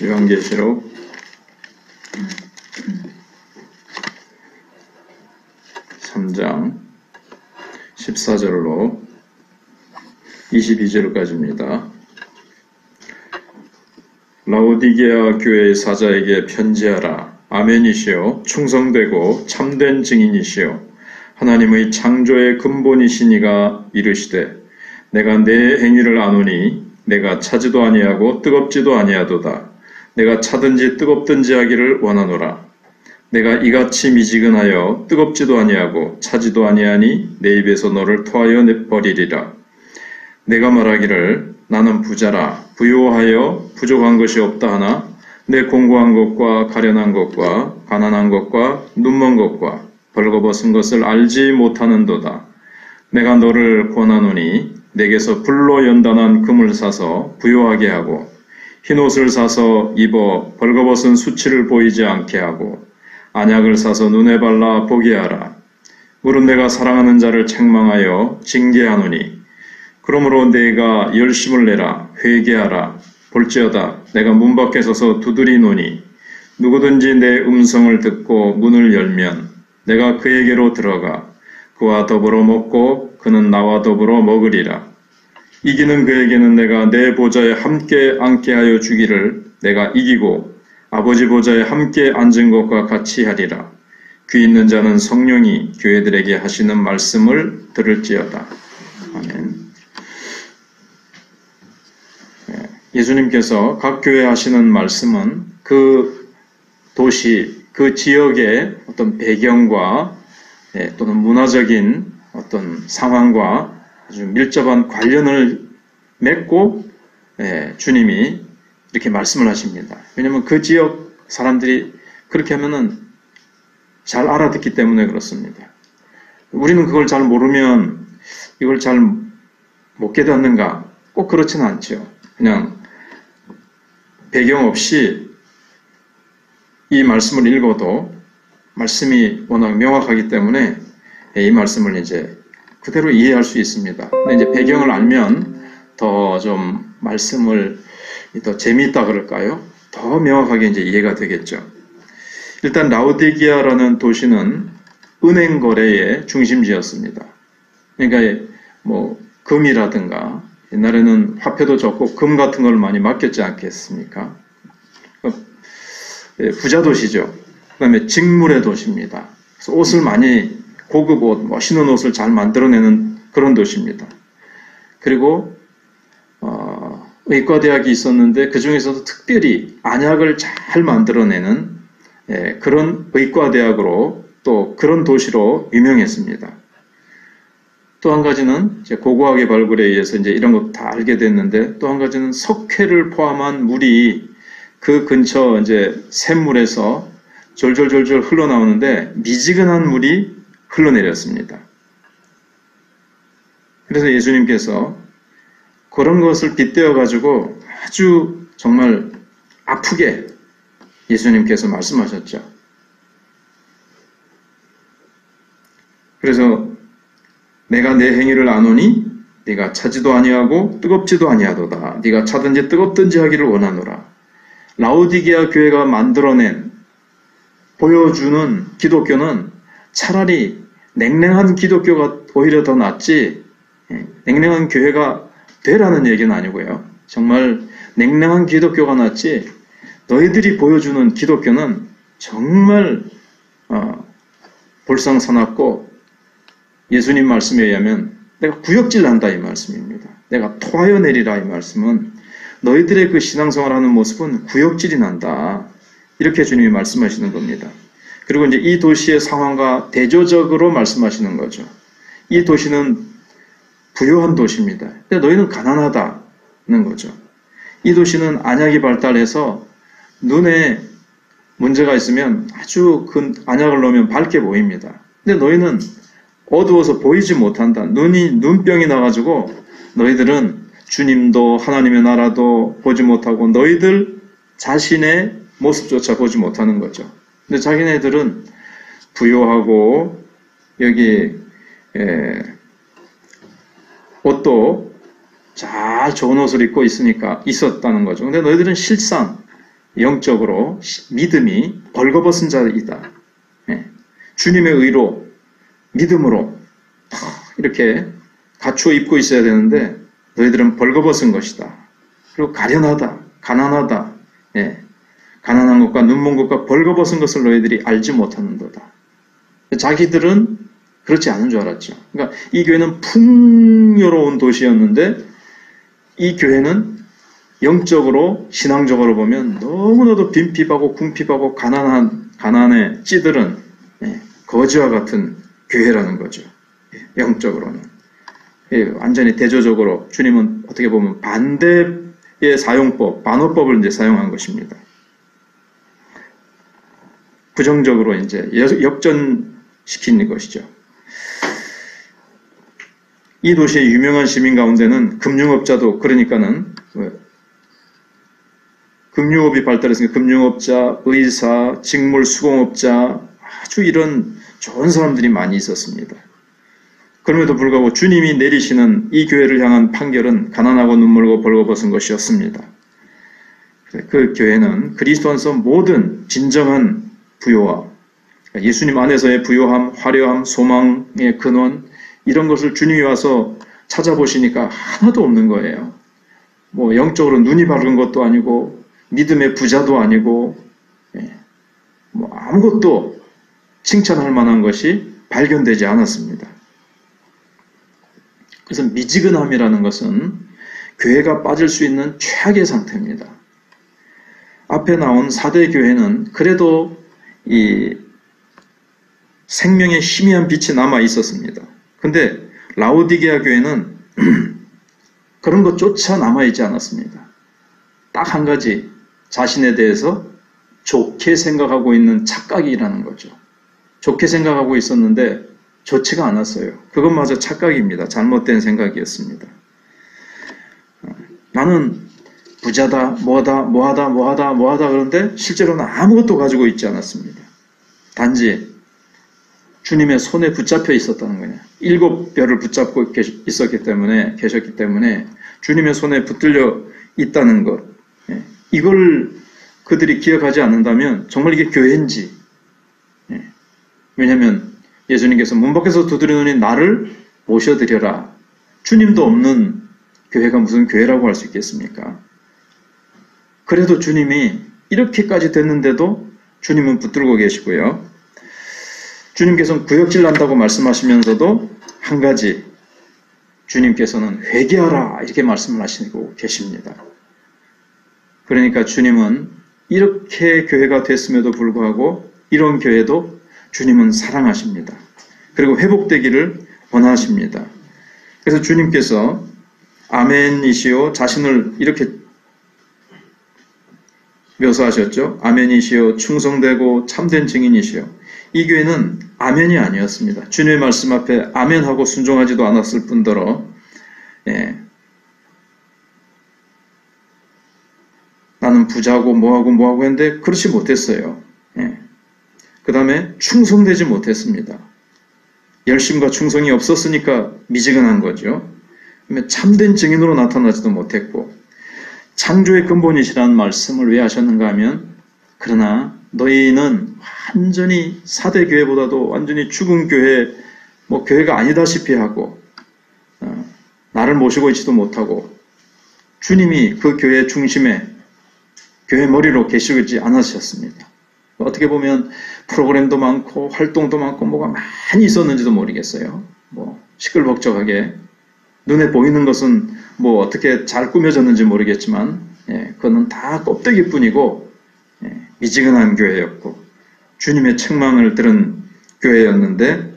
요한계시록 3장 14절로 22절까지입니다. 라오디게아 교회의 사자에게 편지하라. 아멘이시요 충성되고 참된 증인이시요 하나님의 창조의 근본이시니가 이르시되 내가 내 행위를 아노니 내가 차지도 아니하고 뜨겁지도 아니하도다. 내가 차든지 뜨겁든지 하기를 원하노라. 내가 이같이 미지근하여 뜨겁지도 아니하고 차지도 아니하니 내 입에서 너를 토하여 내버리리라. 내가 말하기를 나는 부자라 부요하여 부족한 것이 없다 하나 내 공고한 것과 가련한 것과 가난한 것과 눈먼 것과 벌거벗은 것을 알지 못하는도다. 내가 너를 권하노니 내게서 불로 연단한 금을 사서 부요하게 하고 흰옷을 사서 입어 벌거벗은 수치를 보이지 않게 하고 안약을 사서 눈에 발라 보게 하라. 무릇 내가 사랑하는 자를 책망하여 징계하노니 그러므로 내가 열심을 내라 회개하라. 볼지어다 내가 문 밖에 서서 두드리노니 누구든지 내 음성을 듣고 문을 열면 내가 그에게로 들어가 그와 더불어 먹고 그는 나와 더불어 먹으리라. 이기는 그에게는 내가 내 보좌에 함께 앉게 하여 주기를 내가 이기고 아버지 보좌에 함께 앉은 것과 같이 하리라. 귀 있는 자는 성령이 교회들에게 하시는 말씀을 들을지어다. 아멘. 예수님께서 각 교회에 하시는 말씀은 그 도시, 그 지역의 어떤 배경과 또는 문화적인 어떤 상황과 아주 밀접한 관련을 맺고 주님이 이렇게 말씀을 하십니다. 왜냐하면 그 지역 사람들이 그렇게 하면은 잘 알아듣기 때문에 그렇습니다. 우리는 그걸 잘 모르면 이걸 잘 못 깨닫는가? 꼭 그렇지는 않죠. 그냥 배경 없이 이 말씀을 읽어도 말씀이 워낙 명확하기 때문에 이 말씀을 이제 그대로 이해할 수 있습니다. 근데 이제 배경을 알면 더 좀 말씀을 더 재미있다 그럴까요? 더 명확하게 이제 이해가 되겠죠. 일단 라오디게아라는 도시는 은행 거래의 중심지였습니다. 그러니까 뭐 금이라든가 옛날에는 화폐도 적고 금 같은 걸 많이 맡겼지 않겠습니까? 부자 도시죠. 그 다음에 직물의 도시입니다. 그래서 옷을 많이 고급 옷, 멋있는 옷을 잘 만들어내는 그런 도시입니다. 그리고 의과대학이 있었는데 그 중에서도 특별히 안약을 잘 만들어내는 그런 의과대학으로 또 그런 도시로 유명했습니다. 또 한 가지는 이제 고고학의 발굴에 의해서 이제 이런 것 다 알게 됐는데 또 한 가지는 석회를 포함한 물이 그 근처 이제 샘물에서 졸졸졸졸 흘러나오는데 미지근한 물이 흘러내렸습니다. 그래서 예수님께서 그런 것을 빗대어 가지고 아주 정말 아프게 예수님께서 말씀하셨죠. 그래서 내가 내 행위를 아노니 네가 차지도 아니하고 뜨겁지도 아니하도다. 네가 차든지 뜨겁든지 하기를 원하노라. 라오디게아 교회가 만들어낸 보여주는 기독교는 차라리 냉랭한 기독교가 오히려 더 낫지 냉랭한 교회가 되라는 얘기는 아니고요. 정말 냉랭한 기독교가 낫지 너희들이 보여주는 기독교는 정말 볼상사납고 예수님 말씀에 의하면 내가 구역질 난다 이 말씀입니다. 내가 토하여 내리라 이 말씀은 너희들의 그 신앙생활하는 모습은 구역질이 난다. 이렇게 주님이 말씀하시는 겁니다. 그리고 이제 이 도시의 상황과 대조적으로 말씀하시는 거죠. 이 도시는 부유한 도시입니다. 근데 너희는 가난하다는 거죠. 이 도시는 안약이 발달해서 눈에 문제가 있으면 아주 그 안약을 넣으면 밝게 보입니다. 근데 너희는 어두워서 보이지 못한다. 눈병이 나가지고 너희들은 주님도 하나님의 나라도 보지 못하고 너희들 자신의 모습조차 보지 못하는 거죠. 근데 자기네들은 부유하고 여기 옷도 잘 좋은 옷을 입고 있었다는 거죠. 근데 너희들은 실상 영적으로 믿음이 벌거벗은 자이다. 주님의 의로 믿음으로 이렇게 갖추어 입고 있어야 되는데 너희들은 벌거벗은 것이다. 그리고 가련하다, 가난하다. 가난한 것과 눈먼 것과 벌거벗은 것을 너희들이 알지 못하는도다. 자기들은 그렇지 않은 줄 알았죠. 그러니까 이 교회는 풍요로운 도시였는데 이 교회는 영적으로 신앙적으로 보면 너무나도 빈핍하고 궁핍하고 가난에 찌들은 거지와 같은 교회라는 거죠. 영적으로는. 완전히 대조적으로 주님은 어떻게 보면 반대의 사용법, 반어법을 이제 사용한 것입니다. 부정적으로 이제 역전시킨 것이죠. 이 도시의 유명한 시민 가운데는 금융업자도, 그러니까는 금융업이 발달했으니까 금융업자, 의사, 직물 수공업자, 아주 이런 좋은 사람들이 많이 있었습니다. 그럼에도 불구하고 주님이 내리시는 이 교회를 향한 판결은 가난하고 눈물고 벌거벗은 것이었습니다. 그 교회는 그리스도 안에서 모든 진정한 부요와 예수님 안에서의 부요함, 화려함, 소망의 근원, 이런 것을 주님이 와서 찾아보시니까 하나도 없는 거예요. 뭐 영적으로 눈이 밝은 것도 아니고 믿음의 부자도 아니고 뭐 아무것도 칭찬할 만한 것이 발견되지 않았습니다. 그래서 미지근함이라는 것은 교회가 빠질 수 있는 최악의 상태입니다. 앞에 나온 4대 교회는 그래도 이 생명의 희미한 빛이 남아 있었습니다. 근데 라오디게아 교회는 그런 것조차 남아있지 않았습니다. 딱 한 가지, 자신에 대해서 좋게 생각하고 있는 착각이라는 거죠. 좋게 생각하고 있었는데 좋지가 않았어요. 그것마저 착각입니다. 잘못된 생각이었습니다. 나는 부자다, 뭐하다 그런데 실제로는 아무것도 가지고 있지 않았습니다. 단지 주님의 손에 붙잡혀 있었다는 거냐. 7별을 붙잡고 계셨기 때문에 주님의 손에 붙들려 있다는 것. 이걸 그들이 기억하지 않는다면 정말 이게 교회인지. 왜냐하면 예수님께서 문 밖에서 두드리노니 나를 모셔드려라. 주님도 없는 교회가 무슨 교회라고 할 수 있겠습니까? 그래도 주님이 이렇게까지 됐는데도 주님은 붙들고 계시고요. 주님께서는 구역질 난다고 말씀하시면서도 한 가지, 주님께서는 회개하라 이렇게 말씀을 하시고 계십니다. 그러니까 주님은 이렇게 교회가 됐음에도 불구하고 이런 교회도 주님은 사랑하십니다. 그리고 회복되기를 원하십니다. 그래서 주님께서 아멘이시오, 자신을 이렇게 묘사하셨죠. 아멘이시오, 충성되고 참된 증인이시오. 이 교회는 아멘이 아니었습니다. 주님의 말씀 앞에 아멘하고 순종하지도 않았을 뿐더러 나는 부자고 뭐하고 했는데 그렇지 못했어요. 그 다음에 충성되지 못했습니다. 열심과 충성이 없었으니까 미지근한 거죠. 참된 증인으로 나타나지도 못했고, 창조의 근본이시라는 말씀을 왜 하셨는가 하면, 그러나 너희는 완전히 4대 교회보다도 완전히 죽은 교회, 교회가 아니다시피 하고 나를 모시고 있지도 못하고 주님이 그 교회의 중심에 교회 머리로 계시지 않으셨습니다. 어떻게 보면 프로그램도 많고 활동도 많고 뭐가 많이 있었는지도 모르겠어요. 시끌벅적하게 눈에 보이는 것은 어떻게 잘 꾸며졌는지 모르겠지만 그거는 다 껍데기뿐이고 미지근한 교회였고 주님의 책망을 들은 교회였는데,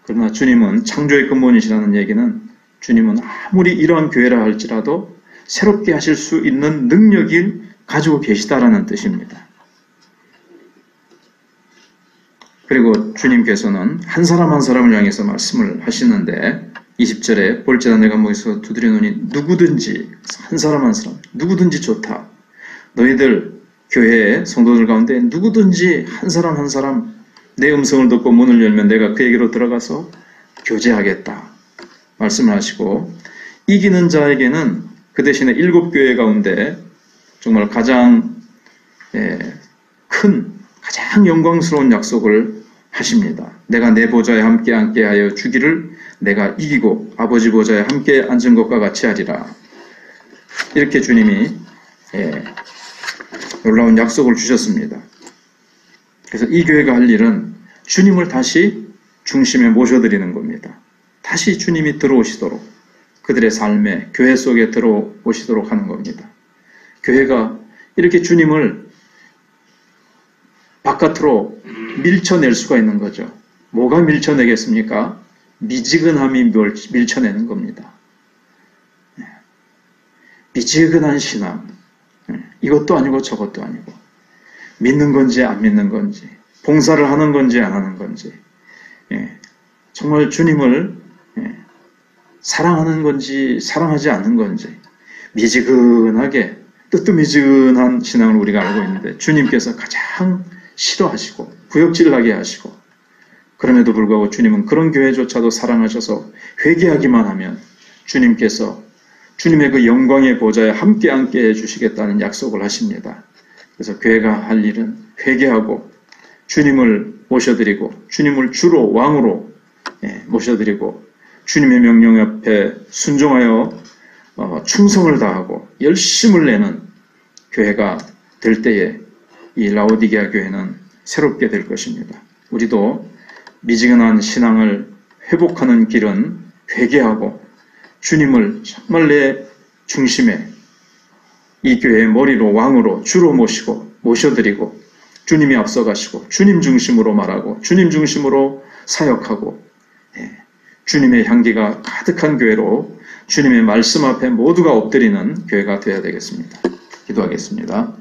그러나 주님은 창조의 근본이시라는 얘기는 주님은 아무리 이러한 교회라 할지라도 새롭게 하실 수 있는 능력을 가지고 계시다라는 뜻입니다. 그리고 주님께서는 한 사람 한 사람을 향해서 말씀을 하시는데 20절에 볼지라 내가 목에서 두드리노니 누구든지 한 사람 한 사람 누구든지 좋다. 너희들 교회의 성도들 가운데 누구든지 한 사람 한 사람 내 음성을 듣고 문을 열면 내가 그에게로 들어가서 교제하겠다 말씀을 하시고, 이기는 자에게는 그 대신에 7교회 가운데 정말 가장 큰 가장 영광스러운 약속을 하십니다. 내가 내 보좌에 함께 하여 주기를 내가 이기고 아버지 보좌에 함께 앉은 것과 같이 하리라. 이렇게 주님이 놀라운 약속을 주셨습니다. 그래서 이 교회가 할 일은 주님을 다시 중심에 모셔드리는 겁니다. 다시 주님이 들어오시도록, 그들의 삶에, 교회 속에 들어오시도록 하는 겁니다. 교회가 이렇게 주님을 바깥으로 밀쳐낼 수가 있는 거죠. 뭐가 밀쳐내겠습니까? 미지근함이 밀쳐내는 겁니다. 미지근한 신앙. 이것도 아니고 저것도 아니고. 믿는 건지 안 믿는 건지, 봉사를 하는 건지 안 하는 건지, 정말 주님을 사랑하는 건지 사랑하지 않는 건지, 미지근하게 뜨뜻미지근한 신앙을 우리가 알고 있는데 주님께서 가장 싫어하시고 구역질나게 하시고, 그럼에도 불구하고 주님은 그런 교회조차도 사랑하셔서 회개하기만 하면 주님께서 주님의 그 영광의 보좌에 함께 앉게 해주시겠다는 약속을 하십니다. 그래서 교회가 할 일은 회개하고 주님을 모셔드리고, 주님을 주로 왕으로 모셔드리고, 주님의 명령 앞에 순종하여 충성을 다하고 열심을 내는 교회가 될 때에 이 라오디게아 교회는 새롭게 될 것입니다. 우리도 미지근한 신앙을 회복하는 길은 회개하고 주님을 정말 내 중심에, 이 교회의 머리로 왕으로 주로 모셔드리고 주님이 앞서가시고 주님 중심으로 말하고 주님 중심으로 사역하고, 주님의 향기가 가득한 교회로 주님의 말씀 앞에 모두가 엎드리는 교회가 되어야 되겠습니다. 기도하겠습니다.